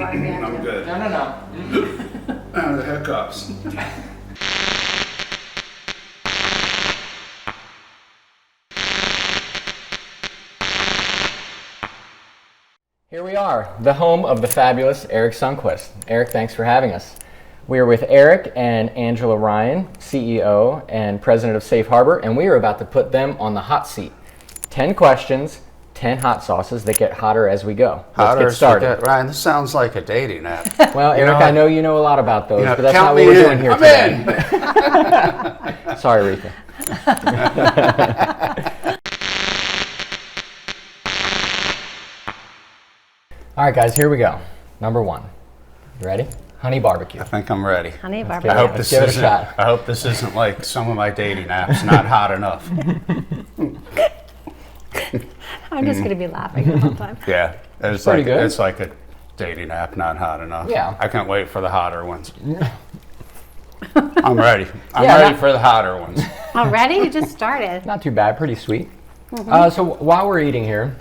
or if you have I'm to. good. No. The hiccups. Here we are, the home of the fabulous Erik Sundquist. Erik, thanks for having us. We are with Erik and Angela Ryan, CEO and President of Safe Harbor, and we are about to put them on the hot seat. 10 questions, 10 hot sauces that get hotter as we go. Let's get started. Ryan, this sounds like a dating app. Well, Erik, I know you know a lot about those, but that's count not me what we're in. doing here I'm today. Sorry, Rita. All right, guys, here we go. Number one. You ready? Honey barbecue. I think I'm ready. Honey Let's barbecue. give it- let's give it a shot. I hope this isn't like some of my dating apps, not hot enough. I'm just going to be laughing the whole time. Yeah, it's pretty like good. it's like a dating app, not hot enough. Yeah. I can't wait for the hotter ones. I'm ready. I'm Yeah, ready not- for the hotter ones. Already? You just started. Not too bad, pretty sweet. So while we're eating here,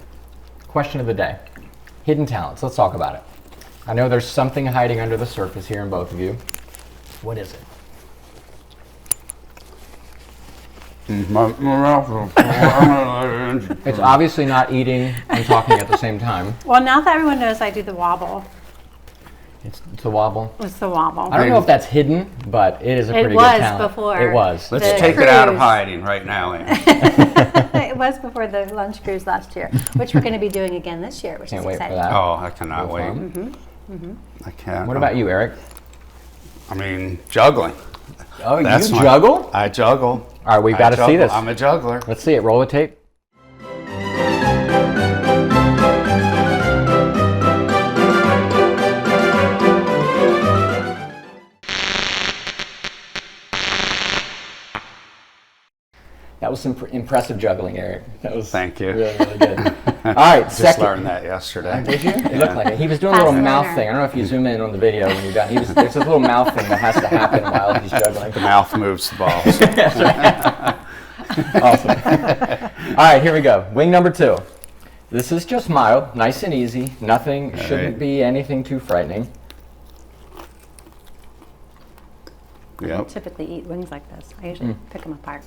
question of the day. Hidden talents, let's talk about it. I know there's something hiding under the surface here in both of you. What is it? It's obviously not eating and talking at the same time. Well, now that everyone knows I do the wobble, It's a wobble. it's the wobble. I don't know if that's hidden, but it is a pretty It good was talent. before. It was. Let's The take it out of cruise. hiding right now, Ann. It was before the lunch cruise last year, which we're going to be doing again this year, which Can't is wait for exciting. that. Oh, I cannot wait. Fun. I can't. What about you, Erik? I mean, juggling. Oh, That's you my- juggle? I juggle. All right, we've I got to see juggle. this. I'm a juggler. Let's see it. Roll the tape. That was some impressive juggling, Erik. That was Thank you. really, really good. All right, Just second. learned that yesterday. Did you? It looked like it. He was doing a little Fast mouth learner. thing. I don't know if you zoom in on the video when you're done. There's a little mouth thing that has to happen while he's juggling. The mouth moves the balls. Awesome. All right, here we go. Wing number 2. This is just mild, nice and easy. Nothing, shouldn't right. be anything too frightening. I Yep. typically eat wings like this. I usually pick them apart.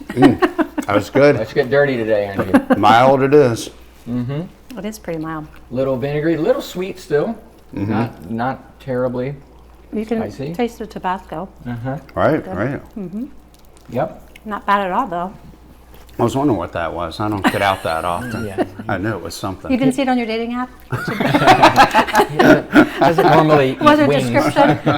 That was good. Let's get dirty today, Angie. Mild it is. It is pretty mild. Little vinegary, little sweet still. Not terribly. You can Spicy. taste the Tabasco. Right, right. Yep. Not bad at all, though. I was wondering what that was. I don't get out that often. Yeah. I knew it was something. You didn't see it on your dating app? Doesn't normally eat Was it wings.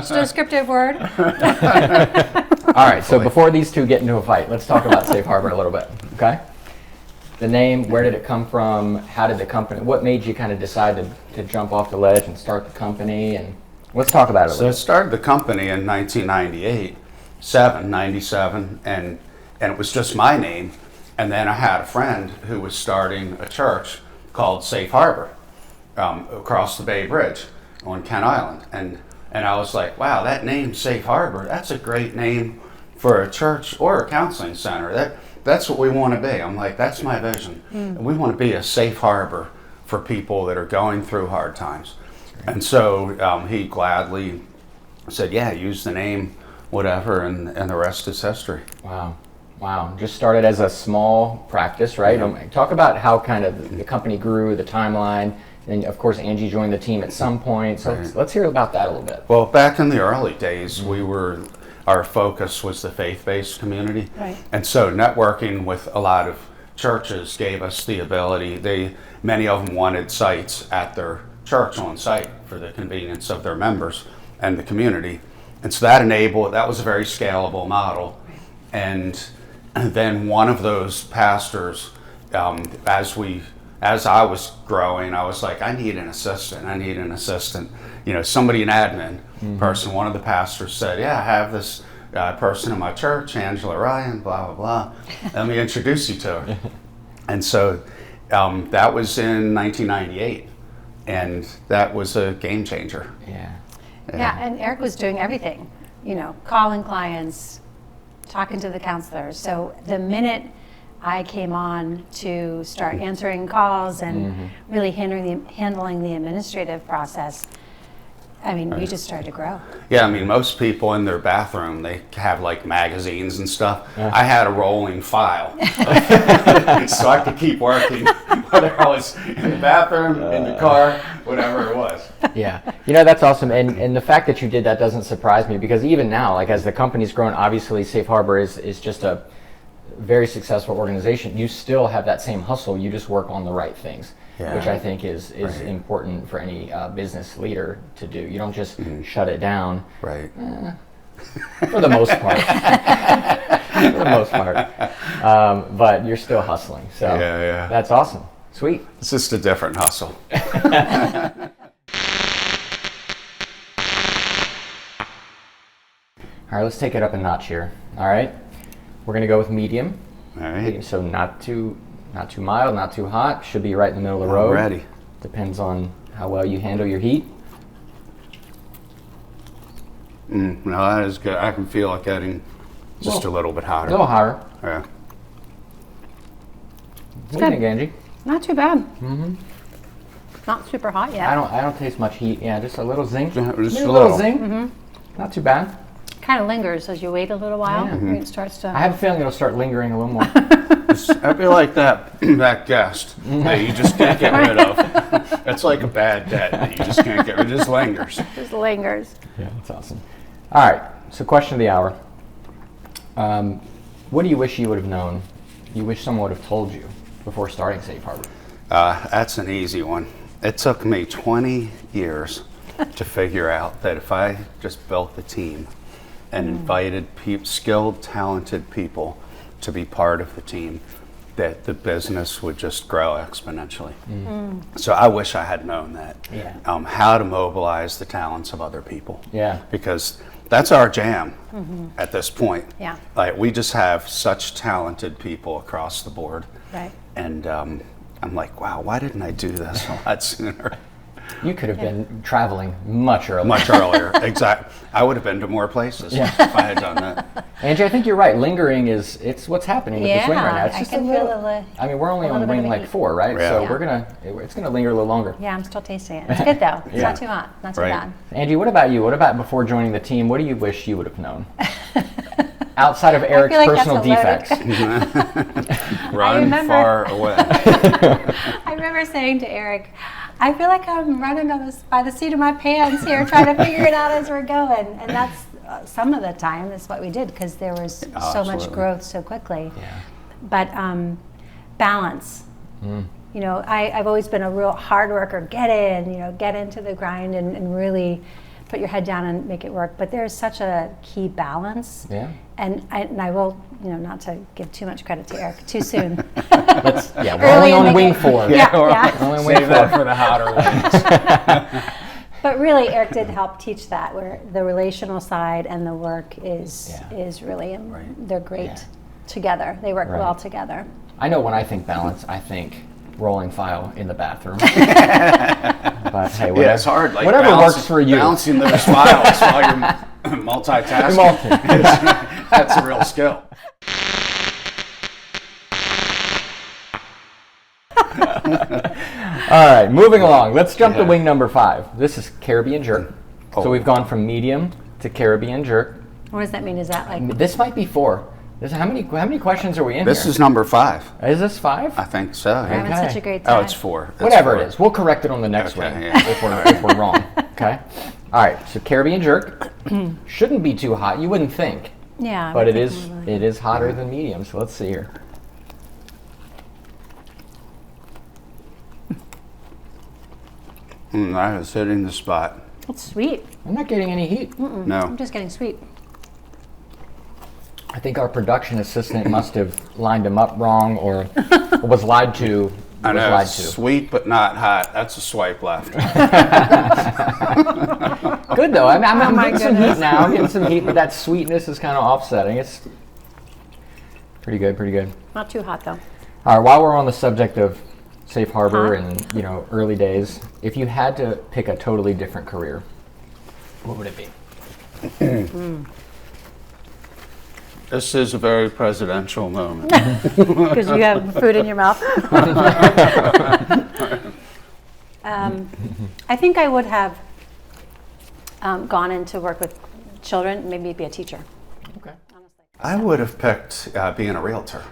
descriptive word? All right, so before these two get into a fight, let's talk about Safe Harbor a little bit, okay? The name, where did it come from? How did the company, what made you kind of decide to jump off the ledge and start the company? And let's talk about it a So I little started the company in 1998, 97, and it was just my name. And then I had a friend who was starting a church called Safe Harbor across the Bay Bridge on Kent Island. And I was like, wow, that name, Safe Harbor, that's a great name for a church or a counseling center. That's what we want to be. I'm like, that's my vision. And we want to be a safe harbor for people that are going through hard times. And so he gladly said, yeah, use the name, whatever, and the rest is history. Wow. Wow. Just started as a small practice, right? Talk about how kind of the company grew, the timeline, and of course Angie joined the team at some point. So let's hear about that a little bit. Well, back in the early days, our focus was the faith-based community. Right. And so networking with a lot of churches gave us the ability. Many of them wanted sites at their church on site for the convenience of their members and the community. And so that was a very scalable model. And then one of those pastors, as I was growing, I was like, I need an assistant. You know, somebody, an admin person. One of the pastors said, yeah, I have this person in my church, Angela Ryan, blah, blah, blah. Let me introduce you to her. And so that was in 1998. And that was a game changer. Yeah, and Erik was doing everything, calling clients, talking to the counselors. So the minute I came on to start answering calls and really handling the administrative process, I mean, we just started to grow. Yeah, I mean, most people in their bathroom, they have like magazines and stuff. I had a rolling file. So I could keep working, whether I was in the bathroom, in the car, whatever it was. Yeah, that's awesome, and the fact that you did that doesn't surprise me, because even now, like as the company's grown, obviously Safe Harbor is just a very successful organization. You still have that same hustle, you just work on the right things, which I think is important for any business leader to do. You don't just shut it down. Right. For the most part. For the most part. But you're still hustling, so that's awesome. Sweet. It's just a different hustle. All right, let's take it up a notch here. All right, we're gonna go with medium. All right. So not too mild, not too hot. Should be right in the middle of the road. Ready. Depends on how well you handle your heat. No, that is good. I can feel it getting just a little bit hotter. A little hotter. Yeah. What do you think, Angie? Not too bad. Not super hot yet. I don't taste much heat. Yeah, just a little zing. Just Maybe a a little little. zing. Not too bad. Kind of lingers as you wait a little while. It starts to. I have a feeling it'll start lingering a little more. I feel like that guest that you just can't get rid of. It's like a bad debt that you just can't get rid of. It just lingers. Just lingers. Yeah, that's awesome. All right, so question of the hour. What do you wish you would have known, you wish someone would have told you before starting Safe Harbor? That's an easy one. It took me 20 years to figure out that if I just built the team and invited skilled, talented people to be part of the team, that the business would just grow exponentially. So I wish I had known that. How to mobilize the talents of other people. Yeah. Because that's our jam at this point. Yeah. Like, we just have such talented people across the board. Right. And I'm like, wow, why didn't I do this a lot sooner? You could have been traveling much earlier. Much earlier, exactly. I would have been to more places if I had done that. Angie, I think you're right. Lingering it's what's happening with this wing right now. It's I just can a little, feel it. I mean, we're only on wing like 4, right? Yeah. So it's gonna linger a little longer. Yeah, I'm still tasting it. It's good though. It's not too hot. Not too bad. Angie, what about you? What about before joining the team? What do you wish you would have known? Outside of Eric's like personal that's defects. Run far away. I remember saying to Erik, I feel like I'm running by the seat of my pants here, trying to figure it out as we're going. And that's some of the time, that's what we did, because there was so much growth so quickly. Yeah. But balance. You know, I've always been a real hard worker. Get into the grind and really put your head down and make it work. But there's such a key balance. Yeah. And I will, not to give too much credit to Erik too soon. We're only on wing 4. Yeah. Only on wing 4 for the hotter wings. But really, Erik did help teach that, where the relational side and the work is really, they're great together. They work well together. I know when I think balance, I think rolling file in the bathroom. But hey, whatever, it's hard. Like whatever works for you. Balancing those files while you're multitasking. That's a real skill. All right, moving along. Let's jump to wing number 5. This is Caribbean jerk. So we've gone from medium to Caribbean jerk. What does that mean? Is that like? This might be 4. How many questions are we in This here? is number 5. Is this 5? I think so. We're having Okay. such a great time. Oh, it's 4. It's Whatever 4. it is, we'll correct it on the next Okay, wing yeah. if we're wrong. Okay. All right. So Caribbean jerk shouldn't be too hot. You wouldn't think, Yeah. but it is hotter than medium. So let's see here. That is hitting the spot. It's sweet. I'm not getting any heat. No. I'm just getting sweet. I think our production assistant must have lined him up wrong or was lied to. I Was know, lied it's to. sweet but not hot. That's a swipe left. Good though. I'm my getting some heat goodness. now. I'm getting some heat, but that sweetness is kind of offsetting. It's pretty good. Pretty good. Not too hot though. All right. While we're on the subject of Safe Harbor and early days, if you had to pick a totally different career, what would it be? This is a very presidential moment. Because you have food in your mouth. I think I would have gone in to work with children, maybe be a teacher. Okay. Honestly. I would have picked being a realtor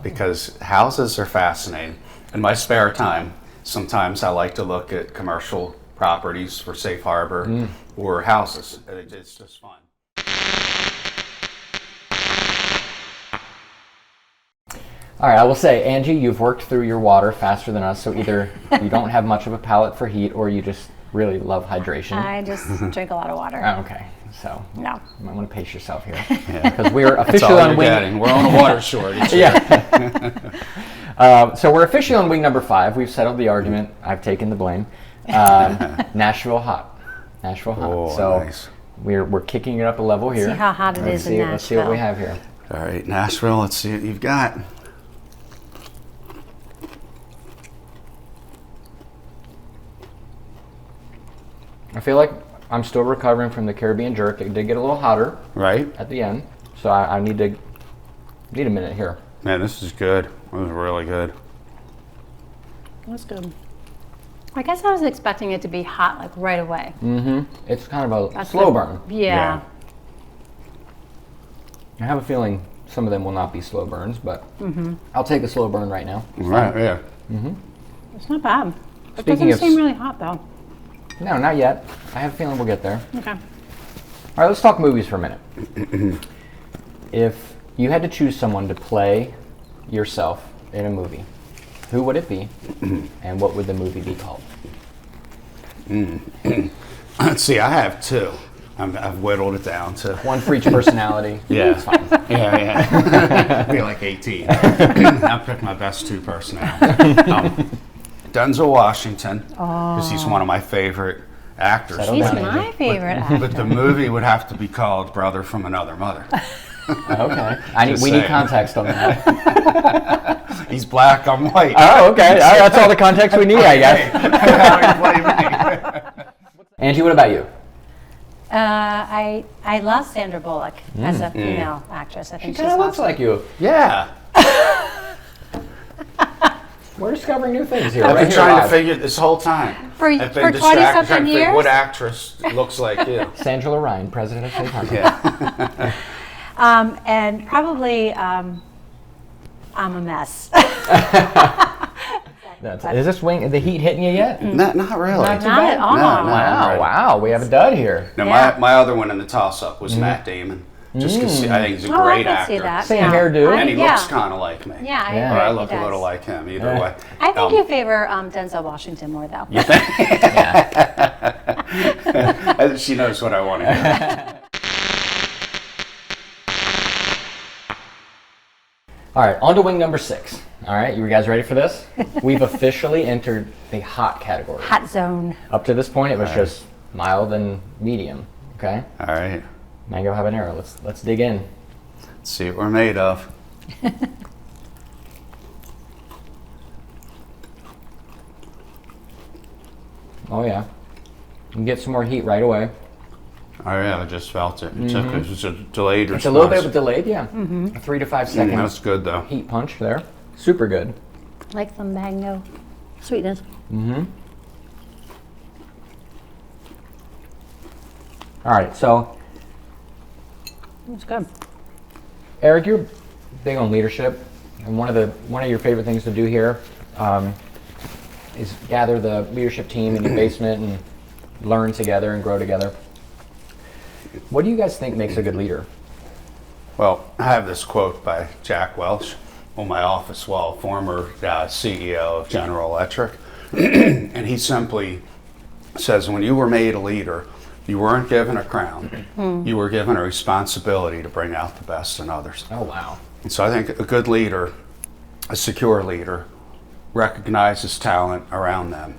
because houses are fascinating. In my spare time, sometimes I like to look at commercial properties for safe harbor or houses. It's just fun. All right, I will say, Angie, you've worked through your water faster than us, so either you don't have much of a palate for heat or you just really love hydration. I just drink a lot of water. Oh, okay, so No. you might want to pace yourself here. Because we're That's officially all on you're wing. getting. We're on a water shortage. Yeah. So we're officially on wing number 5. We've settled the argument. I've taken the blame. Nashville hot. Nashville hot. Oh, so nice. we're kicking it up a level here. See how hot it is in Nashville. Let's see what we have here. All right, Nashville, let's see what you've got. I feel like I'm still recovering from the Caribbean jerk. It did get a little hotter Right? at the end, so I need a minute here. Man, this is good. This is really good. That's good. I guess I was expecting it to be hot like right away. It's kind of a That's slow the- burn. Yeah. I have a feeling some of them will not be slow burns, but I'll take a slow burn right now. Right, yeah. It's not bad. It Speaking doesn't of seem really hot though. No, not yet. I have a feeling we'll get there. Okay. All right, let's talk movies for a minute. If you had to choose someone to play yourself in a movie, who would it be, and what would the movie be called? Let's see, I have 2. I've whittled it down to... One for each personality. Yeah. It's fine. Yeah. Be like 18. I'll pick my best 2 personalities. Denzel Washington, because he's one of my favorite actors. Settle He's down, my Angie. favorite actor. But the movie would have to be called Brother from Another Mother. Okay. Just We need saying. context on that. He's black, I'm white. Oh, okay. All right, that's all the context we need, I guess. How you play me. Angie, what about you? I love Sandra Bullock as a female actress. I think she's Kind of looks awesome. like you. Yeah. We're discovering new things here. I've right been here trying to live. figure this whole time. For I've been 20 distracted something trying to figure years? what actress looks like you. Sandra Ryan, president of Safe Harbor. Yeah. And probably I'm a mess. Is this wing, the heat hitting you yet? Not really. Not too Not bad. at all. No, no. Wow, Right. wow, we have a dud here. Now, Yeah. my other one in the toss-up was Matt Damon. Just because I think he's a Oh, I great can actor. see that. Same yeah. hairdo. And he yeah. looks kind of like me. Yeah, I Yeah. Or agree. I he look a does. little like him, either Yeah. way. I think you favor Denzel Washington more, though. She knows what I want to hear. All right, on to wing number 6. All right, you guys ready for this? We've officially entered the hot category. Hot zone. Up to this point, it was All right. just mild and medium. Okay, All right. mango habanero. Let's dig in. Let's see what we're made of. Oh yeah, you can get some more heat right away. Oh, yeah, I just felt it. It was a delayed response. It's a little bit of a delayed, yeah. A 3 to 5 second That's good, though. heat punch there. Super good. Like the mango sweetness. All right, so It's good. Eric, you're big on leadership, and one of your favorite things to do here is gather the leadership team in your basement and learn together and grow together. What do you guys think makes a good leader? Well, I have this quote by Jack Welch on my office wall, former CEO of General Electric. And he simply says, when you were made a leader, you weren't given a crown. You were given a responsibility to bring out the best in others. Oh, wow. And so I think a good leader, a secure leader, recognizes talent around them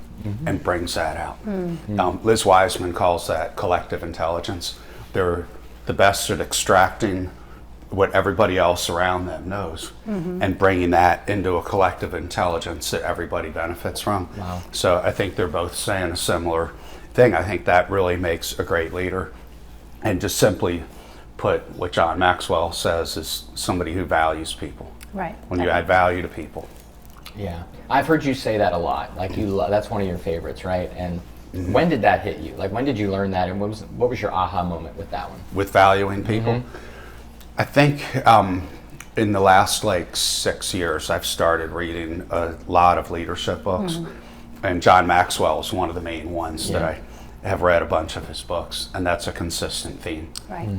and brings that out. Liz Wiseman calls that collective intelligence. They're the best at extracting what everybody else around them knows and bringing that into a collective intelligence that everybody benefits from. Wow. So I think they're both saying a similar thing. I think that really makes a great leader. And just simply put, what John Maxwell says is somebody who values people. Right. When you add value to people. Yeah, I've heard you say that a lot. Like that's one of your favorites, right? And When did that hit you? Like, when did you learn that, and what was your aha moment with that one? With valuing people. I think in the last like 6 years, I've started reading a lot of leadership books, and John Maxwell is one of the main ones that I have read a bunch of his books, and that's a consistent theme. Right.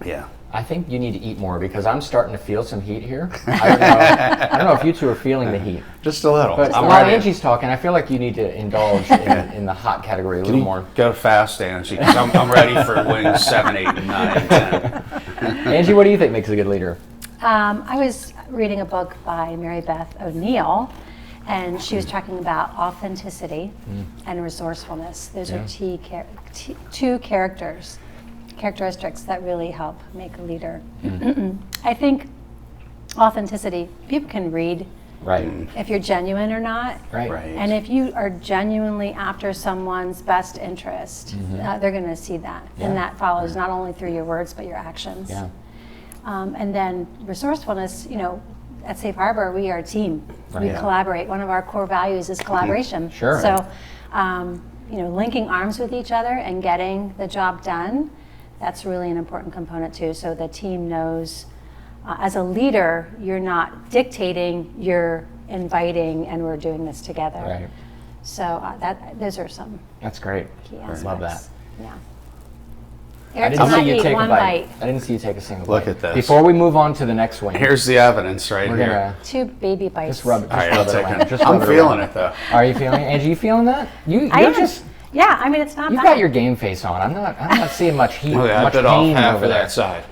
Yeah. I think you need to eat more, because I'm starting to feel some heat here. I don't know if you two are feeling the heat. Just a little. But while Angie's talking, I feel like you need to indulge in the hot category a little more. Go fast, Angie, 'cause I'm ready for wins 7, 8, and 9, and 10. Angie, what do you think makes a good leader? I was reading a book by Mary Beth O'Neill, and she was talking about authenticity and resourcefulness. Those are two characteristics that really help make a leader. I think authenticity, people can read if you're genuine or not. Right. And if you are genuinely after someone's best interest, they're going to see that. And that follows not only through your words, but your actions. Yeah. And then resourcefulness, at Safe Harbor, we are a team. Right. We collaborate. One of our core values is collaboration. Sure. So, linking arms with each other and getting the job done, that's really an important component too. So the team knows, as a leader, you're not dictating, you're inviting, and we're doing this together. Right. So those are some That's great. key I aspects. love that. Yeah. I Eric didn't did not see you eat take one a bite. bite. I didn't see you take a single Look bite. at this. Before we move on to the next one, Here's the evidence right we're here. gonna 2 baby bites. just rub it. All right, I'll rub it take around. it. Just I'm rub feeling around. it though. Are you feeling it? Angie, you feeling that? I You're am. just. Yeah, I mean, it's not You've bad. got your game face on. I'm not seeing much heat, Oh, yeah, I much bit off pain half over of there. that side.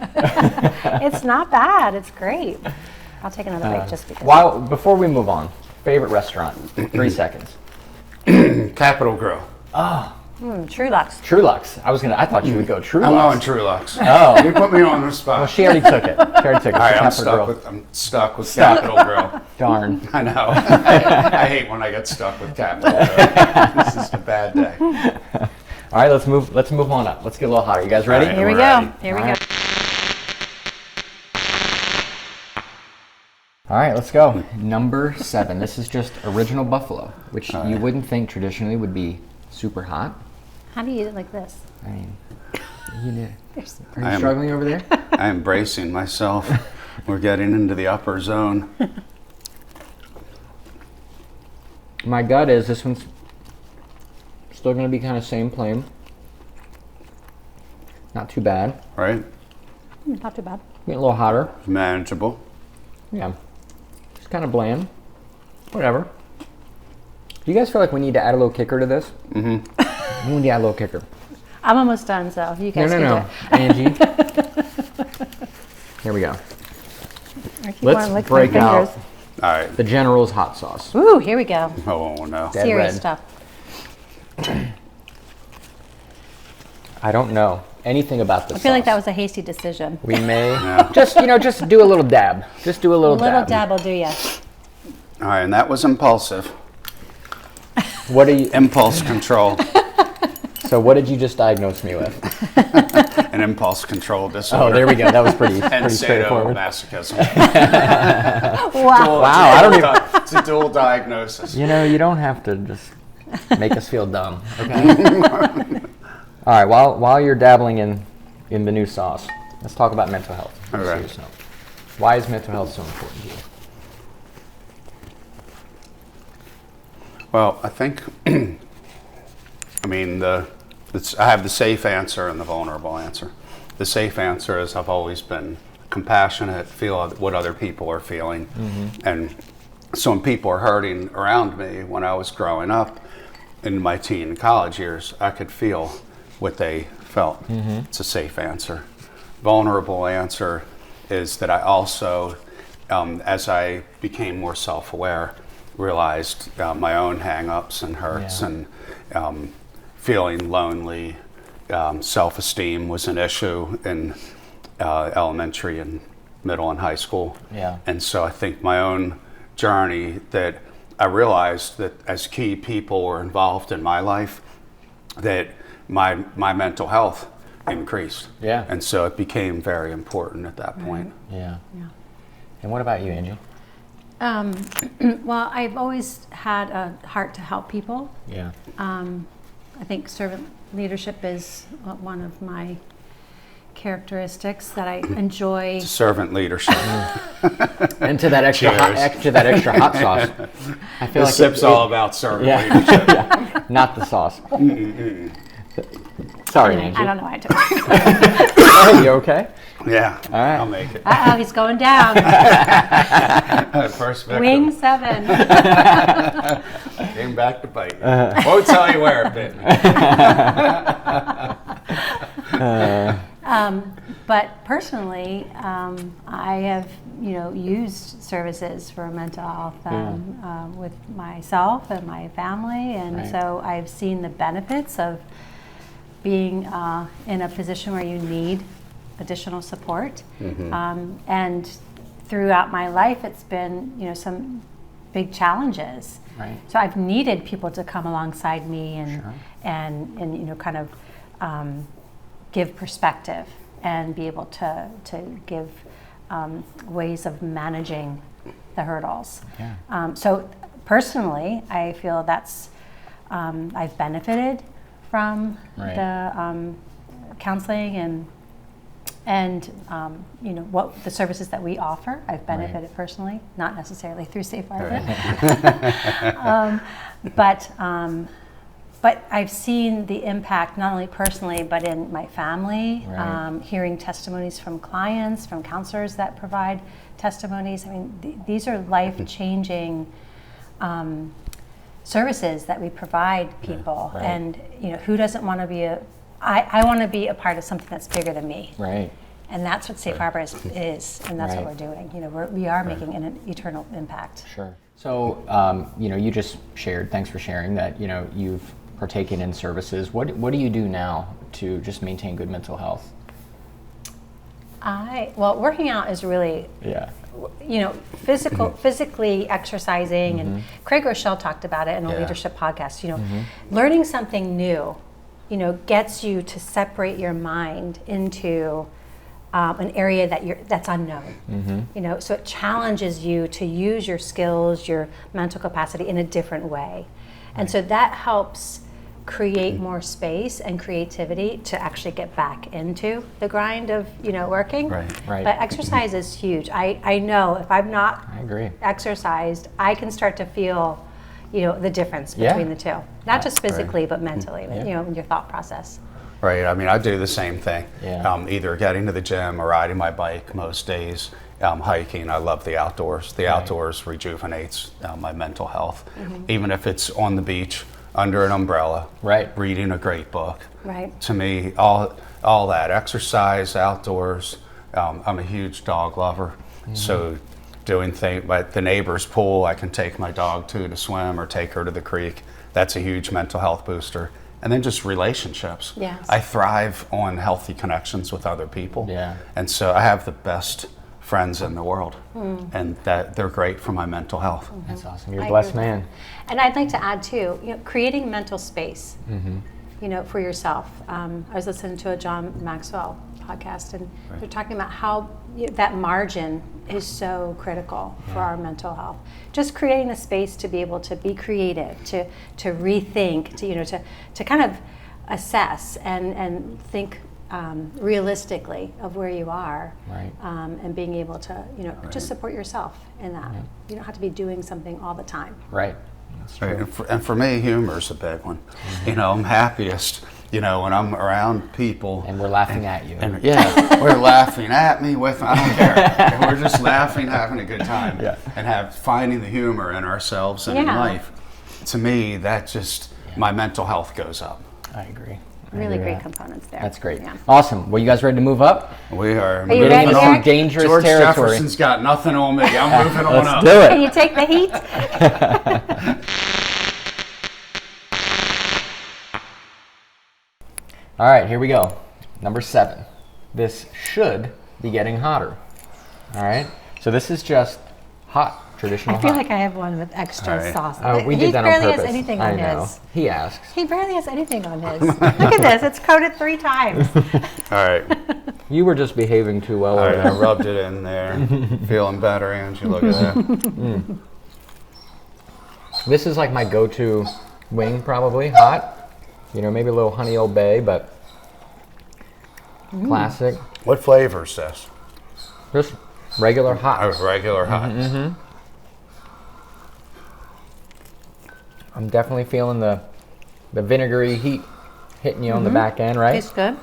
It's not bad. It's great. I'll take another bite just because. Before we move on, favorite restaurant? 3 seconds. Capitol Grill. True Lux. Trulux. I thought you would go Trulux. I'm going Trulux. Oh. You put me on the spot. Well, she already took it. All All right, I'm stuck with Capitol Grill. Darn. I know. I hate when I get stuck with Capitol Grill. This is a bad day. All right, let's move on up. Let's get a little hotter. You guys ready? All right. Here we We're go. ready. Here we go. All right, let's go. Number 7. This is just original buffalo, which you wouldn't think traditionally would be super hot. How do you eat it like this? I mean, you did. Are you I am- struggling over there? I am bracing myself. We're getting into the upper zone. My gut is this one's still going to be kind of same plain. Not too bad. Right? Not too bad. Getting a little hotter. Manageable. Yeah. Just kind of bland. Whatever. Do you guys feel like we need to add a little kicker to this? We need to add a little kicker. I'm almost done, so you guys can do No. Angie. Here we go. it. I keep wanting to lick Let's break my out fingers. All right. the General's hot sauce. Ooh, here we go. Oh, no. Dead Serious red. stuff. I don't know anything about this I feel like sauce. that was a hasty decision. We may just do a little dab. Just do a little Little dab. dab will do ya. All right, and that was impulsive. What are you? Impulse control. So what did you just diagnose me with? An impulse control disorder. Oh, there we go. That was pretty And straightforward. sadomasochism. Wow. Wow, I don't even. It's a dual diagnosis. You don't have to just make us feel dumb, okay? All right. While you're dabbling in the new sauce, let's talk about mental health. Okay. Serious note. Why is mental health so important to you? Well, I think, I mean, I have the safe answer and the vulnerable answer. The safe answer is I've always been compassionate, feel what other people are feeling. And so when people are hurting around me when I was growing up in my teen and college years, I could feel what they felt. It's a safe answer. Vulnerable answer is that I also, as I became more self-aware, realized my own hang-ups and hurts and feeling lonely. Self-esteem was an issue in elementary and middle and high school. Yeah. And so I think my own journey that I realized that as key people were involved in my life, that my mental health increased. Yeah. And so it became very important at that point. Yeah. And what about you, Angie? Well, I've always had a heart to help people. Yeah. I think servant leadership is one of my characteristics that I enjoy. Servant leadership. And to that extra hot sauce. I feel This sip's all about servant leadership. Yeah, not the sauce. Sorry, Angie. I don't know why I took it. Are you okay? Yeah, All right. I'll make it. Uh-oh, he's going down. First victim. Wing 7. Came back to bite you. Won't tell you where it bit me. But personally, I have, used services for mental health with myself and my family, and so I've seen the benefits of being in a position where you need additional support. And throughout my life, it's been, some big challenges. Right. So I've needed people to come alongside me and kind of give perspective and be able to give ways of managing the hurdles. Yeah. So personally, I feel that's I've benefited from the counseling and what the services that we offer. I've benefited personally, not necessarily through Safe Harbor. But I've seen the impact not only personally, but in my family, hearing testimonies from clients, from counselors that provide testimonies. I mean, these are life-changing services that we provide people. And, who doesn't want to be I want to be a part of something that's bigger than me. Right. And that's what Safe Harbor is, and that's what we're doing. We are making an eternal impact. Sure. So, you just shared, thanks for sharing that, you've partaken in services. What do you do now to just maintain good mental health? Working out is really, physically exercising, and Craig Rochelle talked about it in a leadership podcast. Learning something new, gets you to separate your mind into an area that's unknown. So it challenges you to use your skills, your mental capacity in a different way, and so that helps create more space and creativity to actually get back into the grind of working. Right. But exercise is huge. I know if I'm not exercised, I can start to feel the difference between the two, not just physically but mentally, in your thought process. Right. I mean, I do the same thing. Yeah. Either getting to the gym or riding my bike most days. Hiking. I love the outdoors. The outdoors rejuvenates my mental health. Even if it's on the beach, under an umbrella, reading a great book. To me, all that exercise, outdoors. I'm a huge dog lover, so doing things like the neighbor's pool, I can take my dog to swim or take her to the creek. That's a huge mental health booster. And then just relationships. I thrive on healthy connections with other people. And so I have the best friends in the world, and that they're great for my mental health. That's awesome. You're a blessed man. And I'd like to add too, creating mental space, for yourself. I was listening to a John Maxwell podcast, and they're talking about how that margin is so critical for our mental health. Just creating a space to be able to be creative, to rethink, to kind of assess and think realistically of where you are, and being able to just support yourself in that. You don't have to be doing something all the time. That's true. And for me, humor's a big one. I'm happiest when I'm around people and we're laughing at you. And we're laughing at me with, I don't care. And we're just laughing, having a good time, and finding the humor in ourselves and in life. To me, that just my mental health goes up. I agree. Really great components there. That's great. Awesome. Well, you guys ready to move up? We are. Are you ready, Erik? Dangerous George territory. Jefferson's got nothing on me. I'm moving on up. Let's do it. Can you take the heat? All right, here we go. Number 7. This should be getting hotter. All right. So this is just hot. Traditional I feel hot. like I have one with extra sauce. We He did that on barely purpose. has anything I on know. his. He asks. He barely has anything on his. Look at this. It's coated 3 times. All right. You were just behaving too well. All right, I rubbed it in there. Feeling better, Angie. Look at that. This is like my go-to wing, probably hot. You know, maybe a little honey Old Bay, but classic. What flavor is this? Just regular hot. Oh, regular hot. I'm definitely feeling the vinegary heat hitting you on the back end, right? Tastes good.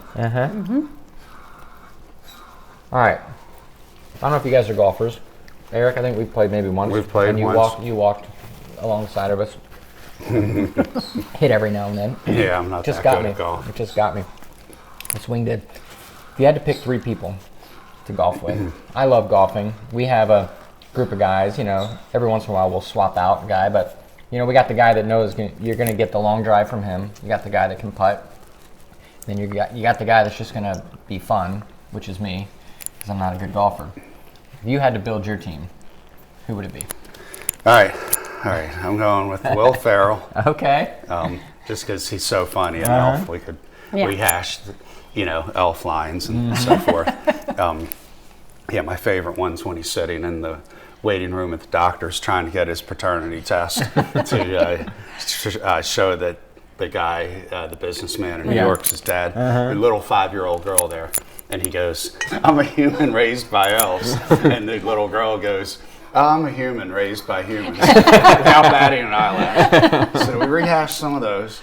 All right. I don't know if you guys are golfers. Eric, I think we've played maybe once. We've played and once. You walked alongside of us. Hit every now and then. Yeah, I'm not Just that got good me. at golf. It just got me. The swing did. If you had to pick 3 people to golf with, I love golfing. We have a group of guys, you know, every once in a while we'll swap out a guy, but you know, we got the guy that knows you're going to get the long drive from him. You got the guy that can putt. Then you got the guy that's just going to be fun, which is me, because I'm not a good golfer. If you had to build your team, who would it be? All right. I'm going with Will Ferrell. Okay. Just because he's so funny and Elf, we could rehash, Elf lines and so forth. Yeah, my favorite one's when he's sitting in the waiting room at the doctor's trying to get his paternity test to show that the guy, the businessman in New York's his dad, a little 5-year-old girl there. And he goes, I'm a human raised by elves. And the little girl goes, I'm a human raised by humans. Without batting an eyelash. So we rehashed some of those.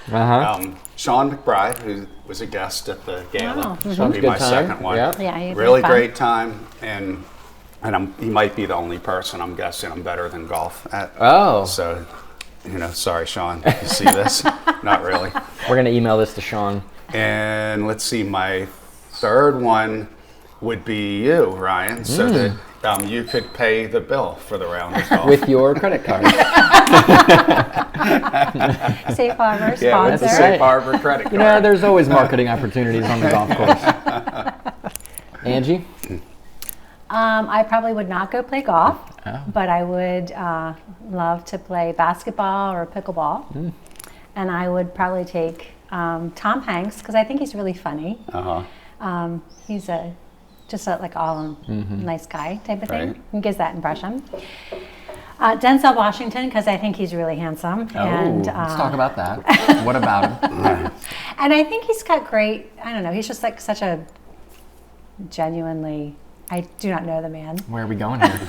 Sean McBride, who was a guest at the gala, will be my second one. Yeah, really great time. And he might be the only person I'm guessing I'm better than golf at. Oh. So, sorry, Sean, if you see this. Not really. We're going to email this to Sean. And let's see, my third one would be you, Ryan, so that you could pay the bill for the round of golf. With your credit card. Safe Harbor sponsor. Yeah, with the Safe Harbor credit card. You know, there's always marketing opportunities on the golf course. Angie? I probably would not go play golf, but I would love to play basketball or pickleball. And I would probably take Tom Hanks, because I think he's really funny. He's just a nice guy type of thing. Right. He gives that impression. Denzel Washington, because I think he's really handsome. And, let's talk about that. What about him? And I think he's got great, I don't know, he's just like such a genuinely, I do not know the man. Where are we going here?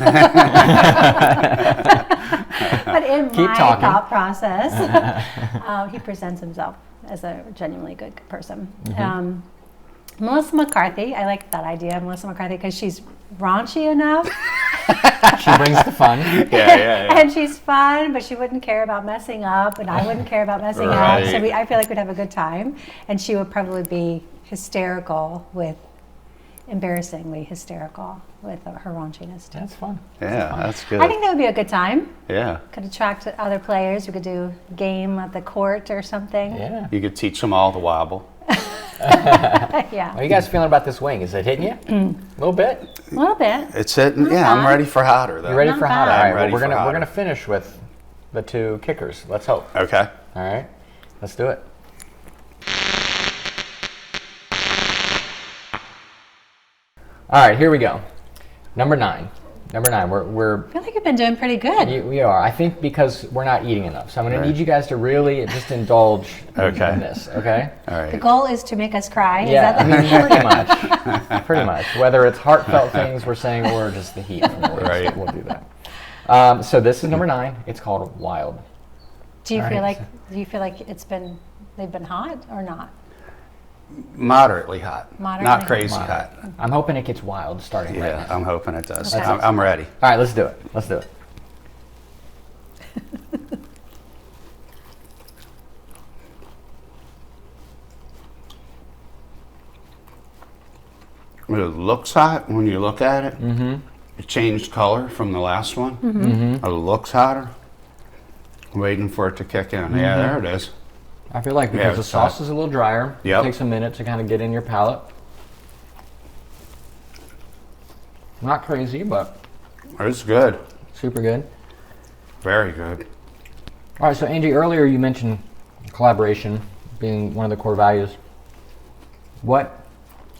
But in Keep my talking. thought process, he presents himself as a genuinely good person. Melissa McCarthy, I like that idea, Melissa McCarthy, because she's raunchy enough. She brings the fun. Yeah. And she's fun, but she wouldn't care about messing up, and I wouldn't care about messing up. So I feel like we'd have a good time. And she would probably be embarrassingly hysterical with her raunchiness too. That's fun. Yeah, that's good. I think that would be a good time. Yeah. Could attract other players. We could do a game at the court or something. Yeah. You could teach them all to wobble. Yeah. How are you guys feeling about this wing? Is it hitting you? A little bit? A little bit. It's hitting. Yeah, bad. I'm ready for hotter though. You ready Not for bad. hotter? All right, I'm ready we're for hotter. gonna finish with the 2 kickers. Let's hope. Okay. All right, let's do it. All right, here we go. Number 9. We're I feel like you've been doing pretty good. we are. I think because we're not eating enough, so I'm gonna need you guys to really just indulge in this. Okay. All right. The goal is to make us cry. Yeah, Is that pretty much. Pretty much. Whether it's heartfelt things we're saying or just the heat from the waist, Right. we'll do that. So this is number 9. It's called Wild. Do you All feel right. like they've been hot or not? Moderately hot. Moderately Not hot. crazy hot. I'm hoping it gets wild starting right Yeah, now. I'm hoping it does. Okay. I'm ready. All right, let's do it. Let's do it. It looks hot when you look at it. It changed color from the last one. It looks hotter. Waiting for it to kick in. Yeah, there it is. I feel like because the it's sauce hot. is a little drier, Yep. it takes a minute to kind of get in your palate. Not crazy, but It's good. super good. Very good. All right, so Angie, earlier you mentioned collaboration being one of the core values. I'm going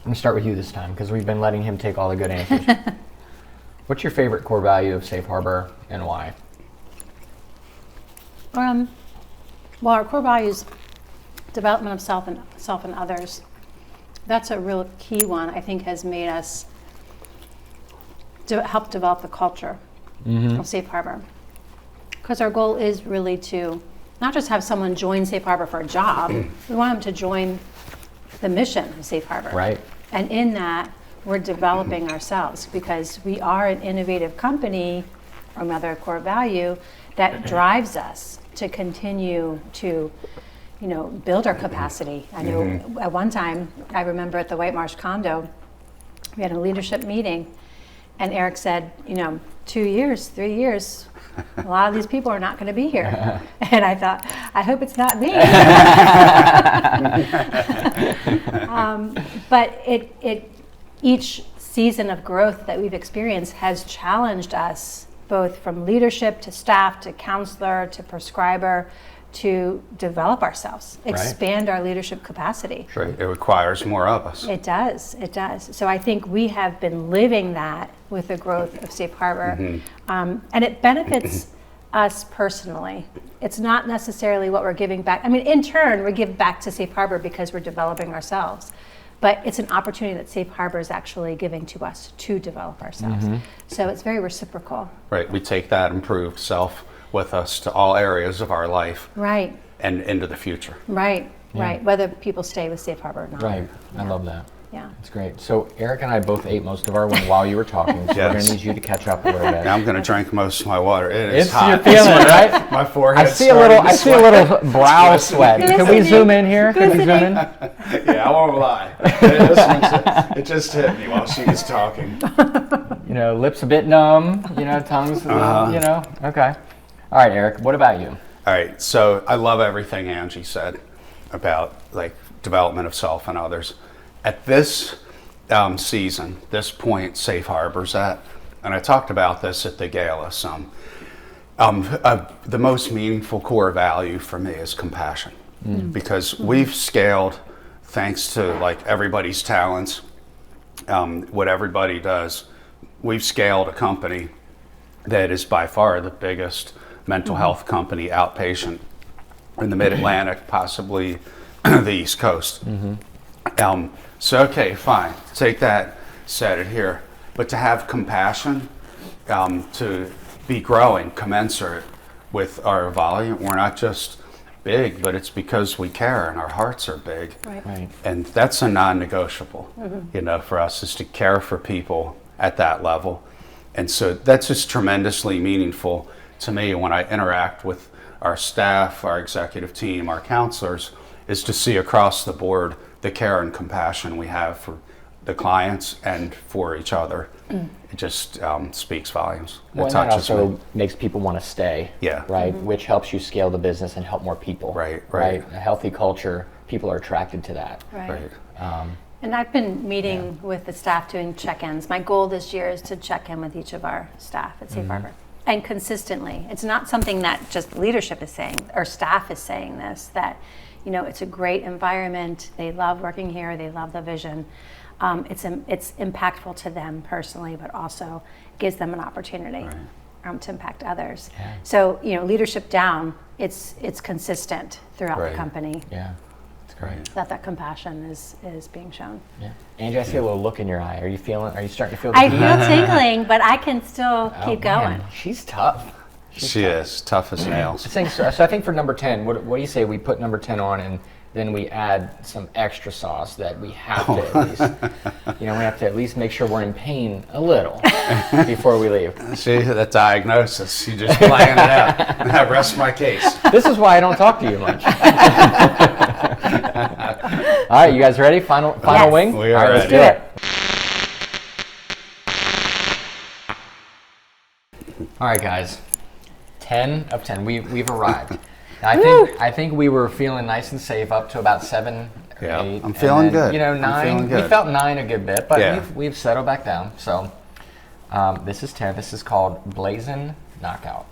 to start with you this time because we've been letting him take all the good answers. What's your favorite core value of Safe Harbor and why? Well, our core values development of self and others. That's a real key one. I think has made us help develop the culture of Safe Harbor. Because our goal is really to not just have someone join Safe Harbor for a job. We want them to join the mission of Safe Harbor. Right. And in that, we're developing ourselves because we are an innovative company, or another core value, that drives us to continue to, build our capacity. I know at one time, I remember at the White Marsh condo, we had a leadership meeting, and Erik said, 2 years, 3 years, a lot of these people are not going to be here. And I thought, I hope it's not me. But each season of growth that we've experienced has challenged us, both from leadership to staff to counselor to prescriber, to develop ourselves, expand our leadership capacity. Sure. It requires more of us. It does. So I think we have been living that with the growth of Safe Harbor. And it benefits us personally. It's not necessarily what we're giving back. I mean, in turn, we give back to Safe Harbor because we're developing ourselves. But it's an opportunity that Safe Harbor is actually giving to us to develop ourselves. So it's very reciprocal. Right. We take that improved self with us to all areas of our life. Right. And into the future. Right. Whether people stay with Safe Harbor or not. Right. I love that. Yeah. That's great. So Erik and I both ate most of our one while you were talking, so we're going to need you to catch up a little bit. Now I'm going to drink most of my water. It is You're hot. feeling it, right? My forehead. I see a little brow sweat. Can we zoom in here? Can we zoom in? Yeah, I won't lie. It just hit me while she was talking. Lips a bit numb, tongue's a little, okay. All right, Erik, what about you? All right, so I love everything Angie said about development of self and others. At this season, this point Safe Harbor's at, and I talked about this at the gala some, the most meaningful core value for me is compassion. Because we've scaled, thanks to everybody's talents, what everybody does, we've scaled a company that is by far the biggest mental health company outpatient in the Mid-Atlantic, possibly the East Coast. So, okay, fine, take that, set it here. But to have compassion, to be growing commensurate with our volume, we're not just big, but it's because we care and our hearts are big. Right. And that's a non-negotiable, for us, is to care for people at that level. And so that's just tremendously meaningful to me when I interact with our staff, our executive team, our counselors, is to see across the board the care and compassion we have for the clients and for each other. It just speaks volumes. Well, It that touches also me. makes people want to stay. Yeah. Right, which helps you scale the business and help more people. Right. A healthy culture, people are attracted to that. Right. And I've been meeting with the staff doing check-ins. My goal this year is to check in with each of our staff at Safe Harbor. And consistently. It's not something that just leadership is saying, or staff is saying this, that it's a great environment. They love working here. They love the vision. It's impactful to them personally, but also gives them an opportunity to impact others. Yeah. So leadership down, it's consistent throughout the company. Yeah, that's great. That compassion is being shown. Yeah. Angie, I see a little look in your eye. Are you starting to feel the I heat? feel tingling, but I can still keep Man, going. she's tough. She is tough as nails. So I think for number 10, what do you say we put number 10 on and then we add some extra sauce that we have to at least, we have to at least make sure we're in pain a little before we leave. See, that diagnosis, you just playing it out. I rest my case. This is why I don't talk to you much. All right, you guys ready? Final Yes. wing? We are All right, let's ready. do it. All right, guys. 10 of 10. We've arrived. I think we were feeling nice and safe up to about 7, Yeah, 8. I'm feeling good. 9. I'm feeling good. We felt 9 a good bit, but Yeah. we've settled back down. So this is 10. This is called BLAZIN Knockout.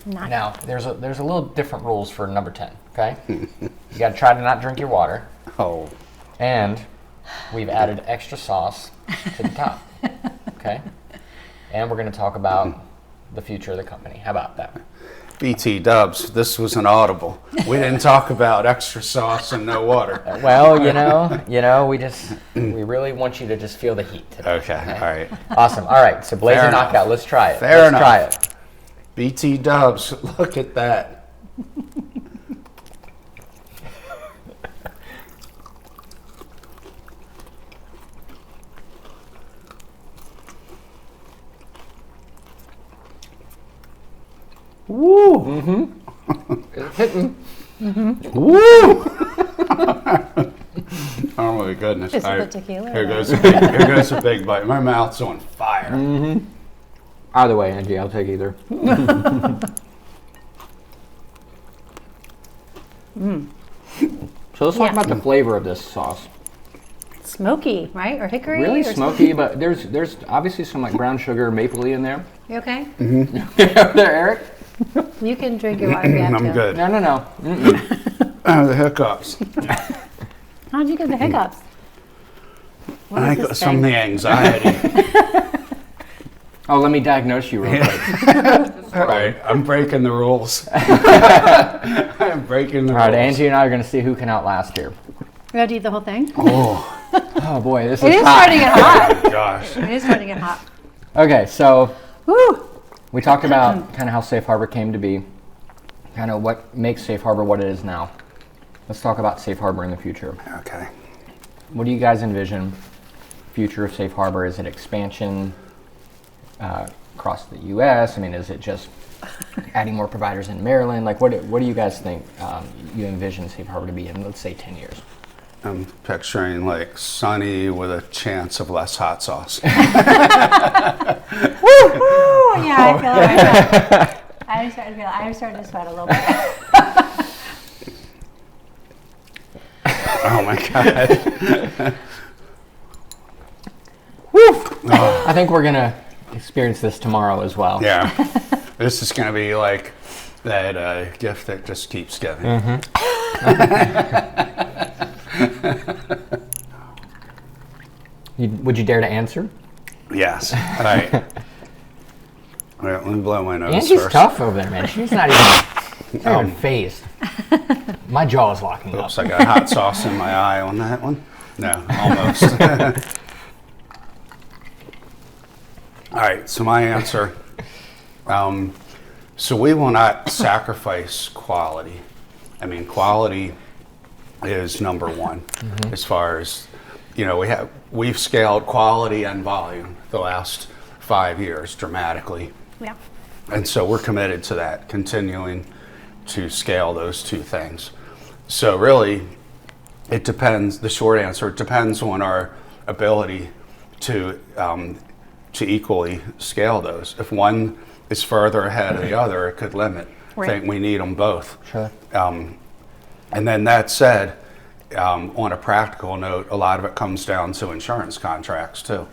Now there's a little different rules for number 10. Okay, you got to try to not drink your water. Oh. And we've added extra sauce to the top. Okay, and we're going to talk about the future of the company. How about that? BT Dubs, this was an audible. We didn't talk about extra sauce and no water. Well, we really want you to just feel the heat today. Okay, all right. Awesome. All right, so BLAZIN Fair enough. knockout. Let's try it. Fair Let's enough. try it. BT Dubs, look at that. Woo! Mm-hmm. It's hitting. Mm-hmm. Woo! Oh my goodness! Is it the tequila? Here goes a big bite. My mouth's on fire. Mm-hmm. Either way, Angie, I'll take either. So let's talk about the flavor of this sauce. Smoky, right? Or hickory? Really or smoky, but there's obviously some like brown sugar, mapley in there. You okay? There, Eric. You can drink your water if you have I'm to. good. No. The hiccups. How'd you get the hiccups? What I is got this some of thing? the anxiety. Oh, let me diagnose you real quick. All right, I'm breaking the rules. I'm breaking the All right, rules. Angie and I are going to see who can outlast here. You have to eat the whole thing? Oh, Oh boy, this It is is hot. starting to get hot. gosh. It is starting to get hot. Okay, so Woo! we talked about kind of how Safe Harbor came to be, kind of what makes Safe Harbor what it is now. Let's talk about Safe Harbor in the future. Okay. What do you guys envision? Future of Safe Harbor? Is it expansion across the U.S.? I mean, is it just adding more providers in Maryland? Like, what do you guys think you envision Safe Harbor to be in, let's say, 10 years? I'm picturing like sunny with a chance of less hot sauce. Woo! Yeah, I feel it. I'm starting to sweat a little bit. Oh my God. I think we're going to experience this tomorrow as well. Yeah. This is going to be like that gift that just keeps giving. Would you dare to answer? Yes. All right. All right, let me blow my nose Angie's first. tough over there, man. She's not even phased. My jaw is locking up. Oops, I got hot sauce in my eye on that one. No, almost. All right, so my answer. So we will not sacrifice quality. I mean, quality is number one as far as, we've scaled quality and volume the last 5 years dramatically. Yeah. And so we're committed to that, continuing to scale those two things. So really, it depends, the short answer, it depends on our ability to equally scale those. If one is further ahead of the other, it could limit. Right. I think we need them both. Sure. And then that said, on a practical note, a lot of it comes down to insurance contracts too.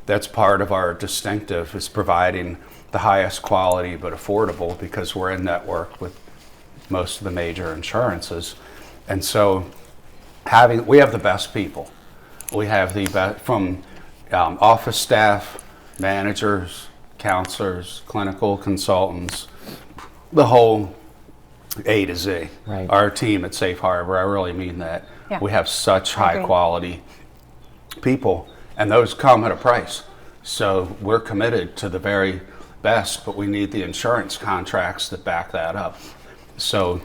That's part of our distinctive is providing the highest quality but affordable because we're in network with most of the major insurances. And so we have the best people. We have the best from office staff, managers, counselors, clinical consultants, the whole A to Z. Right. Our team at Safe Harbor, I really mean that. Yeah. We have such high agree. quality people, and those come at a price. So we're committed to the very best, but we need the insurance contracts that back that up. So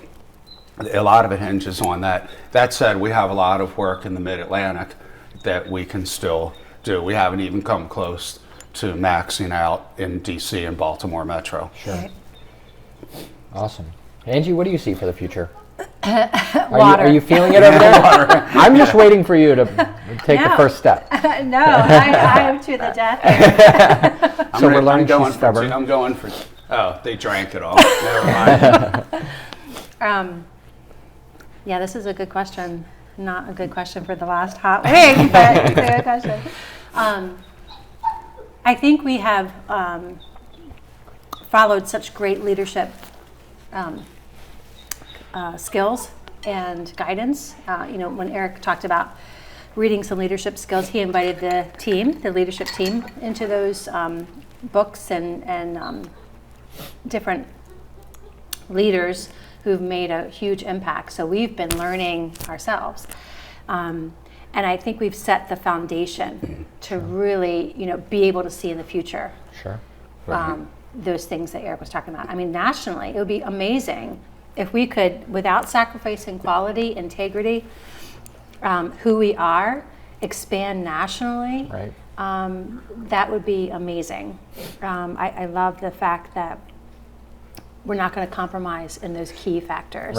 a lot of it hinges on that. That said, we have a lot of work in the Mid-Atlantic that we can still do. We haven't even come close to maxing out in DC and Baltimore Metro. Sure. Right. Awesome. Angie, what do you see for the future? Water. Are you feeling it over there? I'm just waiting for you to take the No. first step. No, I am to the death. So we're learning she's stubborn. I'm going for. Oh, they drank it all. Never mind. Yeah, this is a good question. Not a good question for the last hot week, but it's a good question. I think we have followed such great leadership skills and guidance. When Erik talked about reading some leadership skills, he invited the leadership team, into those books and different leaders who've made a huge impact. So we've been learning ourselves. And I think we've set the foundation to really, be able to see in the future. Sure. Those things that Erik was talking about. I mean, nationally, it would be amazing if we could, without sacrificing quality, integrity, who we are, expand nationally. Right. That would be amazing. I love the fact that we're not going to compromise in those key factors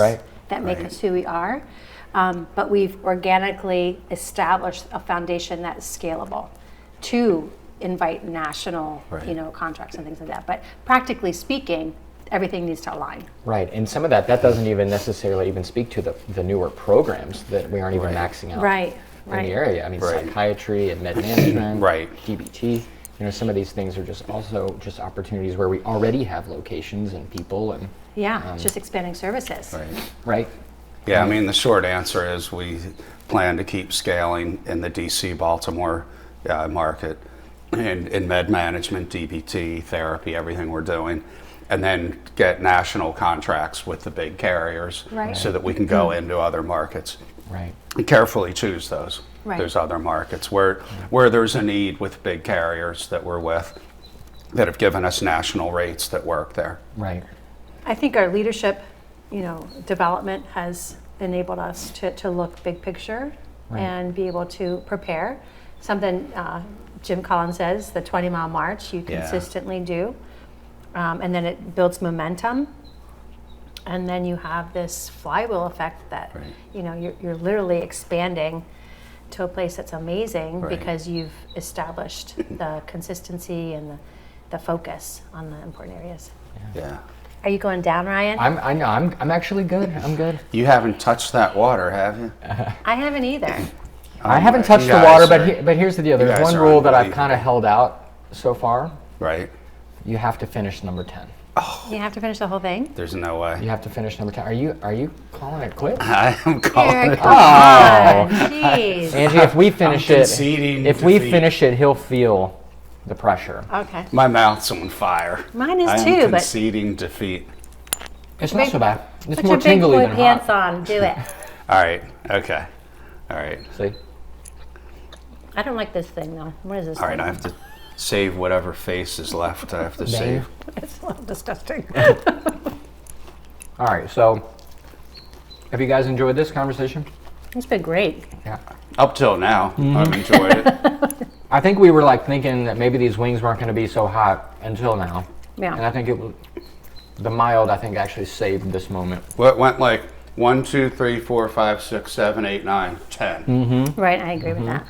that make us who we are. But we've organically established a foundation that is scalable to invite national, contracts and things like that. But practically speaking, everything needs to align. Right, and some of that doesn't even necessarily even speak to the newer programs that we aren't even maxing out in the area. I mean, psychiatry and med management, DBT. Some of these things are just opportunities where we already have locations and people and just expanding services. Right. Yeah, I mean, the short answer is we plan to keep scaling in the DC, Baltimore market in med management, DBT, therapy, everything we're doing, and then get national contracts with the big carriers so that we can go into other markets. Right. And carefully choose those. There's other markets where there's a need with big carriers that we're with that have given us national rates that work there. Right. I think our leadership, development has enabled us to look big picture and be able to prepare. Something Jim Collins says, the 20-mile march you consistently do, and then it builds momentum. And then you have this flywheel effect that, you're literally expanding to a place that's amazing because you've established the consistency and the focus on the important areas. Yeah. Are you going down, Ryan? I'm actually good. I'm good. You haven't touched that water, have you? I haven't either. I haven't touched the water, but here's the deal. There's one rule that I've kind of held out so far. Right. You have to finish number 10. Oh. You have to finish the whole thing? There's no way. You have to finish number 10. Are you calling it quits? I am calling it. Oh, jeez. Angie, if we finish it, he'll feel the pressure. Okay. My mouth's on fire. Mine is I too, am but conceding defeat. It's not so bad. It's put more your big tingly boy than pants hot. on. Do it. All right. Okay. All right. See? I don't like this thing though. What is this? All right. thing? I have to save whatever face is left. I have to save. It's a little disgusting. All right. So, have you guys enjoyed this conversation? It's been great. Yeah. Up till now, I've enjoyed it. I think we were thinking that maybe these wings weren't going to be so hot until now. Yeah. And I think the mild, actually saved this moment. Well, it went like 1, 2, 3, 4, 5, 6, 7, 8, 9, 10. Mm-hmm. Right. I agree with that.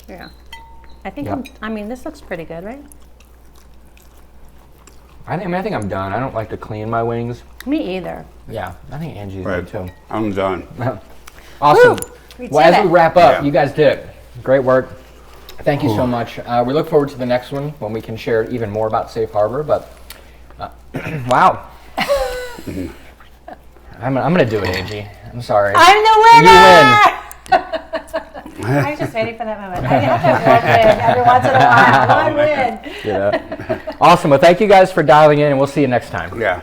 Yeah. I think. Yeah. This looks pretty good, right? I think I'm done. I don't like to clean my wings. Me either. Yeah. I think Angie's Right. good too. I'm done. Awesome. We Well, as did we it. wrap up, Yeah. you guys did it. Great work. Thank you so much. We look forward to the next one when we can share even more about Safe Harbor. But wow, I'm gonna do it, Angie. I'm sorry. I'm the winner. You I was just waiting for that moment. I have to have one win every once in a while. One win. win. Yeah. Awesome. Well, thank you guys for dialing in, and we'll see you next time. Yeah.